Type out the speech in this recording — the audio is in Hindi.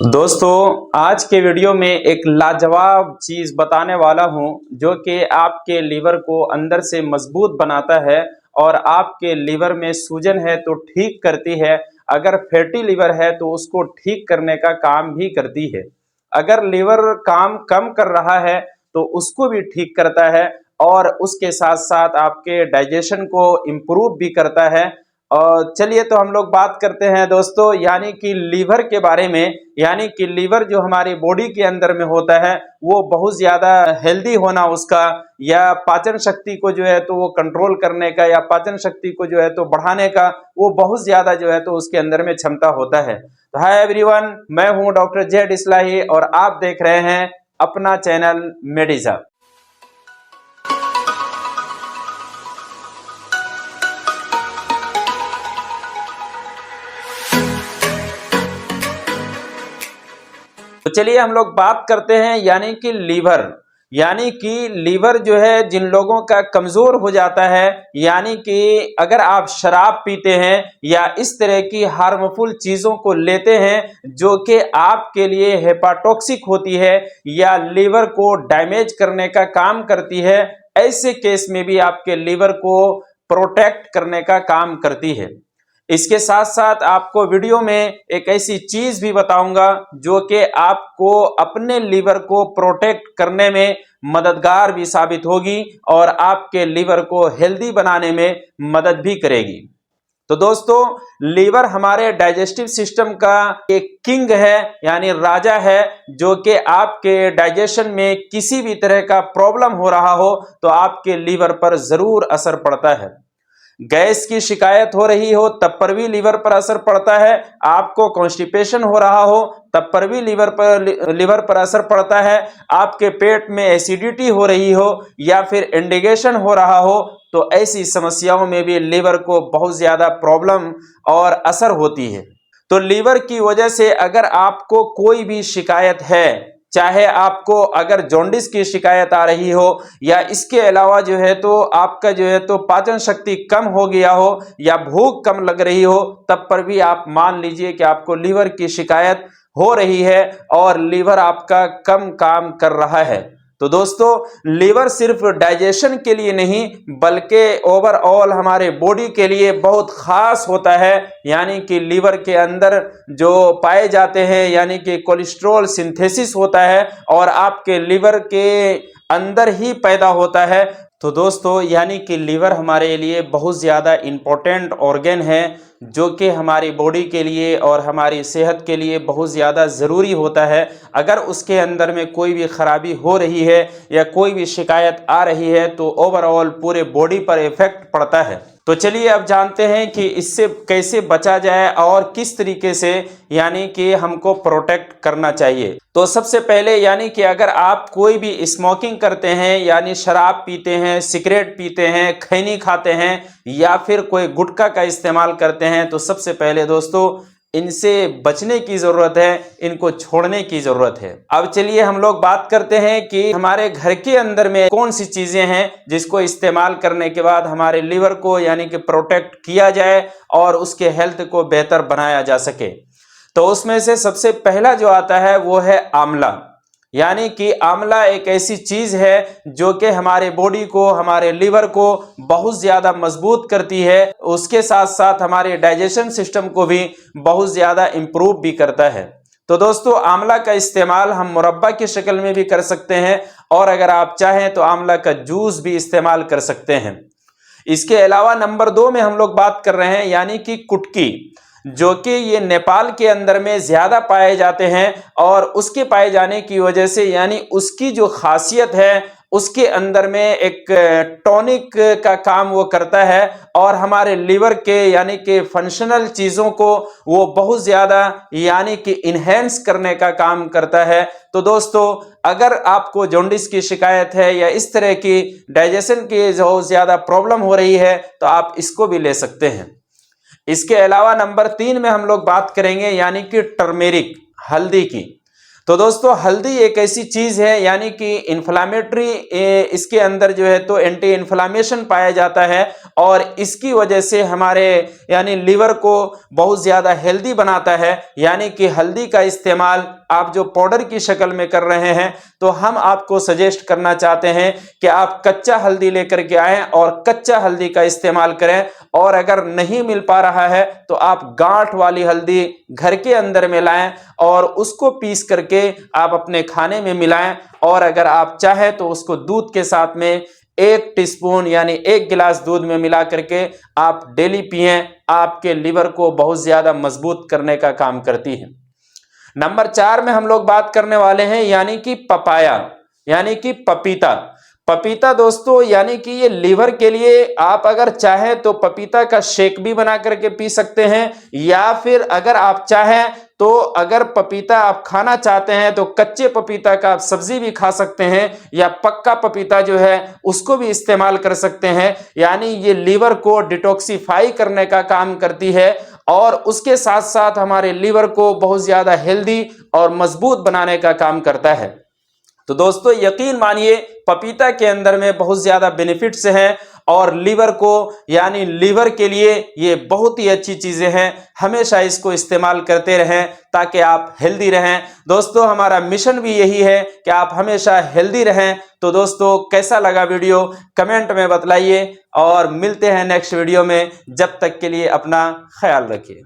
दोस्तों, आज के वीडियो में एक लाजवाब चीज़ बताने वाला हूं जो कि आपके लीवर को अंदर से मजबूत बनाता है और आपके लीवर में सूजन है तो ठीक करती है। अगर फैटी लीवर है तो उसको ठीक करने का काम भी करती है। अगर लीवर काम कम कर रहा है तो उसको भी ठीक करता है और उसके साथ साथ आपके डाइजेशन को इम्प्रूव भी करता है। और चलिए तो हम लोग बात करते हैं दोस्तों, यानी कि लीवर के बारे में। यानी कि लीवर जो हमारी बॉडी के अंदर में होता है वो बहुत ज्यादा हेल्दी होना उसका, या पाचन शक्ति को जो है तो वो कंट्रोल करने का, या पाचन शक्ति को जो है तो बढ़ाने का वो बहुत ज्यादा जो है तो उसके अंदर में क्षमता होता है। तो हाय एवरीवन, मैं हूं डॉक्टर जेड इस्लाही और आप देख रहे हैं अपना चैनल मेडिजा। तो चलिए हम लोग बात करते हैं यानी कि लीवर। यानी कि लीवर जो है जिन लोगों का कमजोर हो जाता है, यानी कि अगर आप शराब पीते हैं या इस तरह की हार्मफुल चीजों को लेते हैं जो कि आपके लिए हेपाटॉक्सिक होती है या लीवर को डैमेज करने का काम करती है, ऐसे केस में भी आपके लीवर को प्रोटेक्ट करने का काम करती है। इसके साथ साथ आपको वीडियो में एक ऐसी चीज भी बताऊंगा जो कि आपको अपने लीवर को प्रोटेक्ट करने में मददगार भी साबित होगी और आपके लीवर को हेल्दी बनाने में मदद भी करेगी। तो दोस्तों, लीवर हमारे डाइजेस्टिव सिस्टम का एक किंग है, यानी राजा है, जो कि आपके डाइजेशन में किसी भी तरह का प्रॉब्लम हो रहा हो तो आपके लीवर पर जरूर असर पड़ता है। गैस की शिकायत हो रही हो तब पर भी लीवर पर असर पड़ता है। आपको कॉन्स्टिपेशन हो रहा हो तब पर भी लीवर पर असर पड़ता है। आपके पेट में एसिडिटी हो रही हो या फिर इंडिगेशन हो रहा हो तो ऐसी समस्याओं में भी लीवर को बहुत ज्यादा प्रॉब्लम और असर होती है। तो लीवर की वजह से अगर आपको कोई भी शिकायत है, चाहे आपको अगर जॉन्डिस की शिकायत आ रही हो या इसके अलावा जो है तो आपका जो है तो पाचन शक्ति कम हो गया हो या भूख कम लग रही हो, तब पर भी आप मान लीजिए कि आपको लीवर की शिकायत हो रही है और लीवर आपका कम काम कर रहा है। तो दोस्तों, लीवर सिर्फ डाइजेशन के लिए नहीं बल्कि ओवरऑल हमारे बॉडी के लिए बहुत खास होता है। यानी कि लीवर के अंदर जो पाए जाते हैं यानी कि कोलेस्ट्रॉल सिंथेसिस होता है और आपके लीवर के अंदर ही पैदा होता है। तो दोस्तों, यानी कि लीवर हमारे लिए बहुत ज़्यादा इम्पोर्टेंट ऑर्गन है जो कि हमारी बॉडी के लिए और हमारी सेहत के लिए बहुत ज़्यादा ज़रूरी होता है। अगर उसके अंदर में कोई भी खराबी हो रही है या कोई भी शिकायत आ रही है तो ओवरऑल पूरे बॉडी पर इफेक्ट पड़ता है। तो चलिए अब जानते हैं कि इससे कैसे बचा जाए और किस तरीके से यानी कि हमको प्रोटेक्ट करना चाहिए। तो सबसे पहले यानी कि अगर आप कोई भी स्मोकिंग करते हैं यानी शराब पीते हैं, सिगरेट पीते हैं, खैनी खाते हैं या फिर कोई गुटखा का इस्तेमाल करते हैं तो सबसे पहले दोस्तों इनसे बचने की जरूरत है, इनको छोड़ने की जरूरत है। अब चलिए हम लोग बात करते हैं कि हमारे घर के अंदर में कौन सी चीजें हैं जिसको इस्तेमाल करने के बाद हमारे लीवर को यानी कि प्रोटेक्ट किया जाए और उसके हेल्थ को बेहतर बनाया जा सके। तो उसमें से सबसे पहला जो आता है वो है आंवला। यानी कि आंवला एक ऐसी चीज है जो कि हमारे बॉडी को, हमारे लीवर को बहुत ज्यादा मजबूत करती है, उसके साथ साथ हमारे डाइजेशन सिस्टम को भी बहुत ज्यादा इंप्रूव भी करता है। तो दोस्तों, आंवला का इस्तेमाल हम मुरब्बा की शक्ल में भी कर सकते हैं और अगर आप चाहें तो आंवला का जूस भी इस्तेमाल कर सकते हैं। इसके अलावा नंबर 2 में हम लोग बात कर रहे हैं यानी कि कुटकी, जो कि ये नेपाल के अंदर में ज्यादा पाए जाते हैं और उसके पाए जाने की वजह से यानी उसकी जो खासियत है उसके अंदर में एक टॉनिक का काम वो करता है और हमारे लीवर के यानी कि फंक्शनल चीजों को वो बहुत ज्यादा यानी कि इनहेंस करने का काम करता है। तो दोस्तों, अगर आपको जॉन्डिस की शिकायत है या इस तरह की डाइजेशन की जो ज्यादा प्रॉब्लम हो रही है तो आप इसको भी ले सकते हैं। इसके अलावा नंबर 3 में हम लोग बात करेंगे यानी कि टर्मेरिक, हल्दी की। तो दोस्तों हल्दी एक ऐसी चीज है यानी कि इन्फ्लामेटरी, इसके अंदर जो है तो एंटी इन्फ्लामेशन पाया जाता है और इसकी वजह से हमारे यानी लीवर को बहुत ज्यादा हेल्दी बनाता है। यानी कि हल्दी का इस्तेमाल आप जो पाउडर की शक्ल में कर रहे हैं, तो हम आपको सजेस्ट करना चाहते हैं कि आप कच्चा हल्दी लेकर के आएं और कच्चा हल्दी का इस्तेमाल करें। और अगर नहीं मिल पा रहा है तो आप गांठ वाली हल्दी घर के अंदर में लाएं और उसको पीस करके आप अपने खाने में मिलाएं। और अगर आप चाहें तो उसको दूध के साथ में 1 टीस्पून यानी 1 गिलास दूध में मिला करके आप डेली पिएं। आपके लीवर को बहुत ज्यादा मजबूत करने का काम करती है। नंबर 4 में हम लोग बात करने वाले हैं यानी कि पपाया, यानी कि पपीता। पपीता दोस्तों यानी कि ये लीवर के लिए आप अगर चाहें तो पपीता का शेक भी बना करके पी सकते हैं, या फिर अगर आप चाहें तो अगर पपीता आप खाना चाहते हैं तो कच्चे पपीता का आप सब्जी भी खा सकते हैं, या पक्का पपीता जो है उसको भी इस्तेमाल कर सकते हैं। यानी ये लीवर को डिटॉक्सिफाई करने का काम करती है और उसके साथ साथ हमारे लीवर को बहुत ज्यादा हेल्दी और मजबूत बनाने का काम करता है। तो दोस्तों यकीन मानिए पपीता के अंदर में बहुत ज्यादा बेनिफिट्स हैं और लीवर को यानी लीवर के लिए ये बहुत ही अच्छी चीजें हैं। हमेशा इसको इस्तेमाल करते रहें ताकि आप हेल्दी रहें। दोस्तों हमारा मिशन भी यही है कि आप हमेशा हेल्दी रहें। तो दोस्तों कैसा लगा वीडियो कमेंट में बतलाइए और मिलते हैं नेक्स्ट वीडियो में। जब तक के लिए अपना ख्याल रखिए।